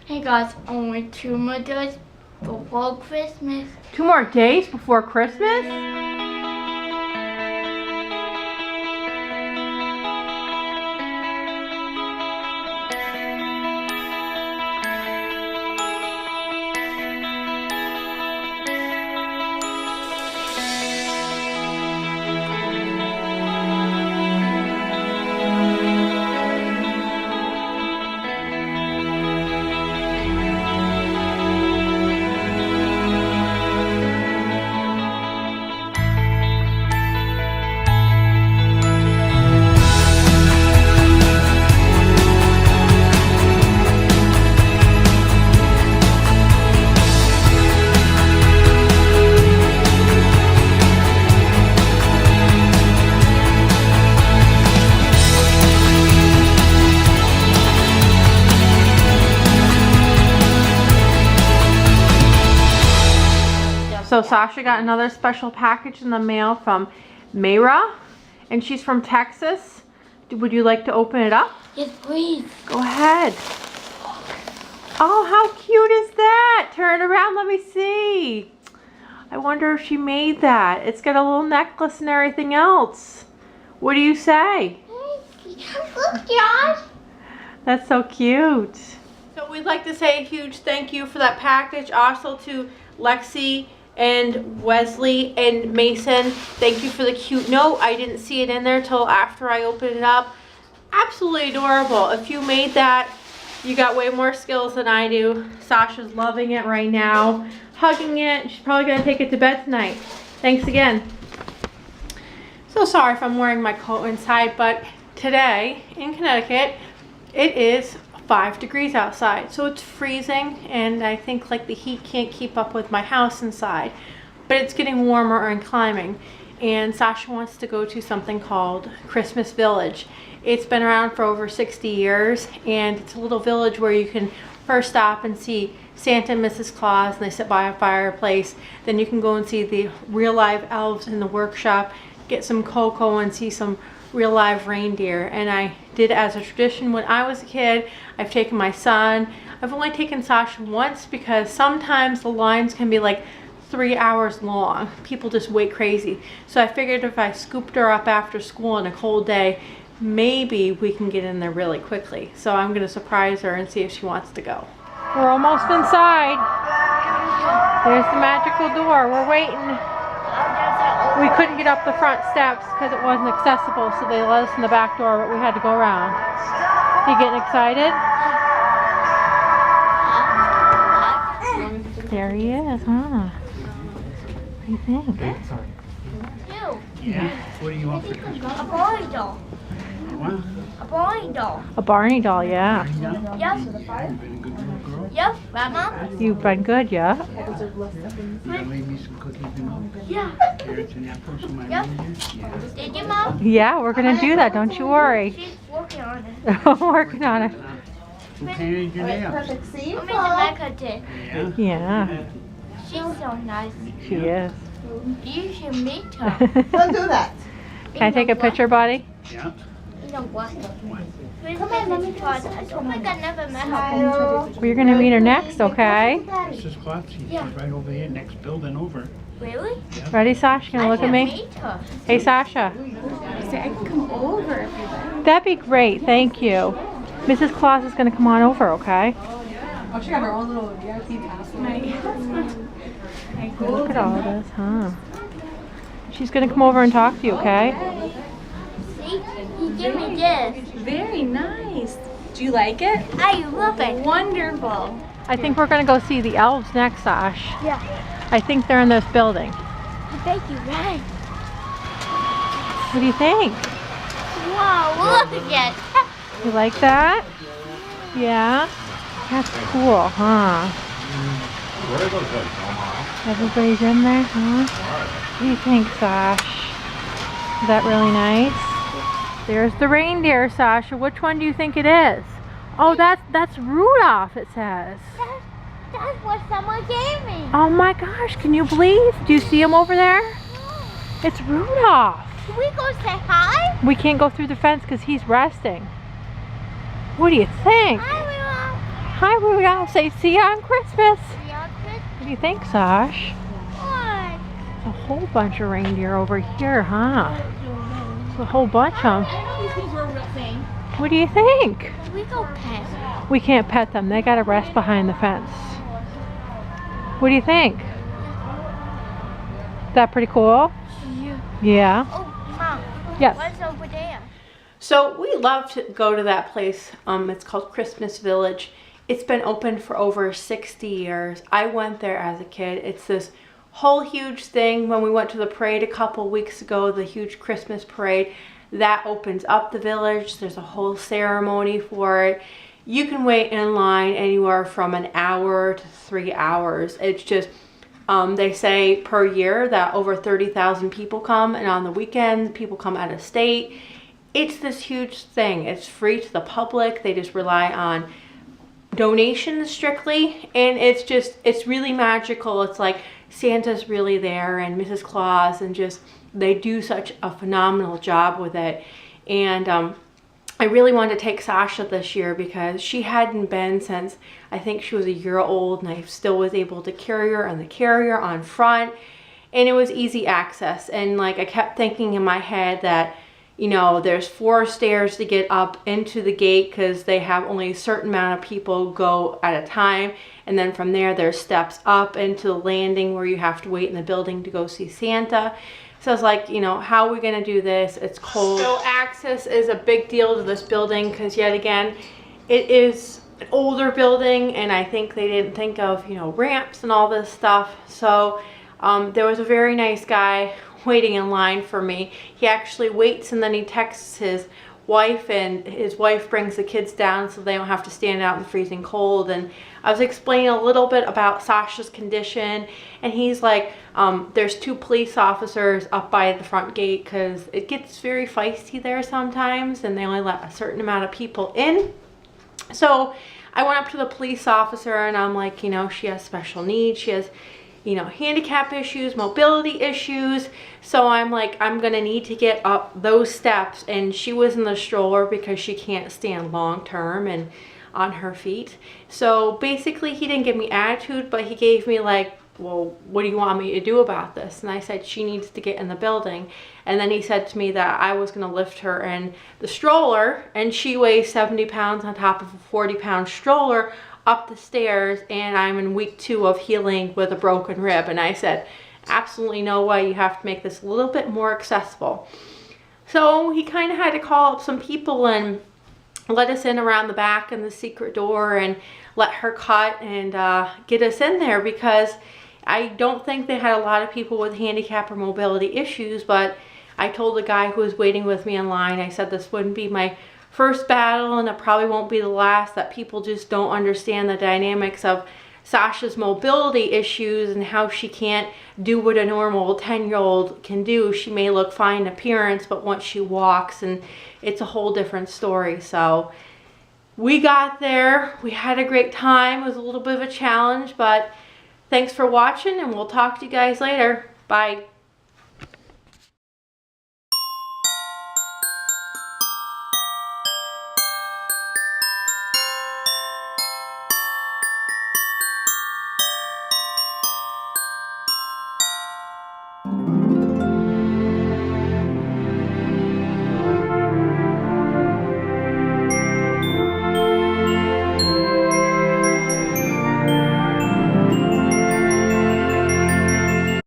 Hey guys, only 2 more days before Christmas. 2 more days before Christmas? So Sasha got another special package in the mail from Mayra, and she's from Texas. Would you like to open it up? Yes, please. Go ahead. Oh, how cute is that? Turn it around, let me see. I wonder if she made that. It's got a little necklace and everything else. What do you say? Look, Josh. That's so cute. So we'd like to say a huge thank you for that package. Also to Lexi and Wesley and Mason. Thank you for the cute note. I didn't see it in there till after I opened it up. Absolutely adorable. If you made that, you got way more skills than I do. Sasha's loving it right now. Hugging it. She's probably gonna take it to bed tonight. Thanks again. So sorry if I'm wearing my coat inside, but today in Connecticut, it is 5 degrees outside, so it's freezing, and I think like the heat can't keep up with my house inside, but it's getting warmer and climbing. And Sasha wants to go to something called Christmas Village. It's been around for over 60 years, and it's a little village where you can first stop and see Santa and Mrs. Claus, and they sit by a fireplace. Then you can go and see the real live elves in the workshop, get some cocoa and see some real live reindeer. And I did as a tradition when I was a kid. I've taken my son. I've only taken Sasha once because sometimes the lines can be like 3 hours long. People just wait crazy. So I figured if I scooped her up after school on a cold day, maybe we can get in there really quickly. So I'm gonna surprise her and see if she wants to go. We're almost inside. There's the magical door. We're waiting. We couldn't get up the front steps because it wasn't accessible, so they let us in the back door, but we had to go around. You getting excited? There he is, huh? What do you think? Yeah. What do you want for Christmas? A Barney doll. What? A Barney doll. A Barney doll, yeah. Yes. You been a good little girl? Yes, Grandma. You've been good, yeah? You gonna make me some cookies and milk? Yeah. Carrots and apples for my Yep. reindeer? Yeah. Did you, Mom? Yeah, we're gonna do that, don't you worry. She's working on it. Working on it. Who painted your nails? I'm in the did. Yeah. Yeah, She's so nice. she is. You should meet her. Don't do that. Can I take a picture, buddy? Yeah. You know what? Come on, let me try. I told my God never met her. Smile. We're gonna meet her next, okay? Mrs. Klotz, she's right over here, next building over. Really? Ready, Sasha? Gonna look at me? Meet her. Hey, Sasha. Say I can come over if you like. That'd be great, thank you. Mrs. Claus is gonna come on over, okay? Oh, she got her own little VIP password. Look at all this, huh? She's gonna come over and talk to you, okay? See? He gave me this. Very nice. Do you like it? I love it. Wonderful. I think we're gonna go see the elves next, Sash. Yeah. I think they're in this building. I bet you're right. What do you think? Wow, look at it. You like that? Yeah? That's cool, huh? Everybody's in there, huh? What do you think, Sash? Is that really nice? There's the reindeer, Sasha. Which one do you think it is? Oh, that's Rudolph, it says. That's what someone gave me. Oh my gosh, can you believe? Do you see him over there? It's Rudolph. Can we go say hi? We can't go through the fence because he's resting. What do you think? Hi, Hi, Rudolph. Say see you on Christmas. Yeah, good. What do you think, Sash? What? A whole bunch of reindeer over here, huh? A whole bunch of them. I know these things were a real thing. What do you think? We go pet. We can't pet them. They gotta rest behind the fence. What do you think? That pretty cool? Yeah. Oh, Mom. Yes. What's over there? So we love to go to that place. It's called Christmas Village. It's been open for over 60 years. I went there as a kid. It's this whole huge thing. When we went to the parade a couple weeks ago, the huge Christmas parade, that opens up the village. There's a whole ceremony for it. You can wait in line anywhere from an hour to 3 hours. It's just, they say per year that over 30,000 people come, and on the weekends, people come out of state. It's this huge thing. It's free to the public. They just rely on donations strictly, and it's really magical. It's like Santa's really there, and Mrs. Claus, and just they do such a phenomenal job with it. And I really wanted to take Sasha this year because she hadn't been since I think she was a year old, and I still was able to carry her in the carrier on front, and it was easy access. And like I kept thinking in my head that, you know, there's 4 stairs to get up into the gate because they have only a certain amount of people go at a time. And then from there, there's steps up into the landing where you have to wait in the building to go see Santa. So I was like, you know, how are we going to do this? It's cold. So access is a big deal to this building because yet again, it is an older building, and I think they didn't think of, you know, ramps and all this stuff. So there was a very nice guy waiting in line for me. He actually waits and then he texts his wife, and his wife brings the kids down so they don't have to stand out in the freezing cold. And I was explaining a little bit about Sasha's condition, and he's like, there's 2 police officers up by the front gate because it gets very feisty there sometimes, and they only let a certain amount of people in. So I went up to the police officer, and I'm like, you know, she has special needs. She has, you know, handicap issues, mobility issues. So I'm like, I'm gonna need to get up those steps. And she was in the stroller because she can't stand long term and on her feet. So basically he didn't give me attitude, but he gave me like, well, what do you want me to do about this? And I said, she needs to get in the building. And then he said to me that I was gonna lift her in the stroller, and she weighs 70 pounds on top of a 40-pound stroller up the stairs, and I'm in week 2 of healing with a broken rib. And I said, absolutely no way. You have to make this a little bit more accessible. So he kind of had to call up some people and let us in around the back and the secret door and let her cut and get us in there, because I don't think they had a lot of people with handicap or mobility issues. But I told the guy who was waiting with me in line, I said this wouldn't be my first battle, and it probably won't be the last, that people just don't understand the dynamics of Sasha's mobility issues and how she can't do what a normal 10-year-old can do. She may look fine in appearance, but once she walks, and it's a whole different story. So we got there. We had a great time. It was a little bit of a challenge, but thanks for watching, and we'll talk to you guys later. Bye.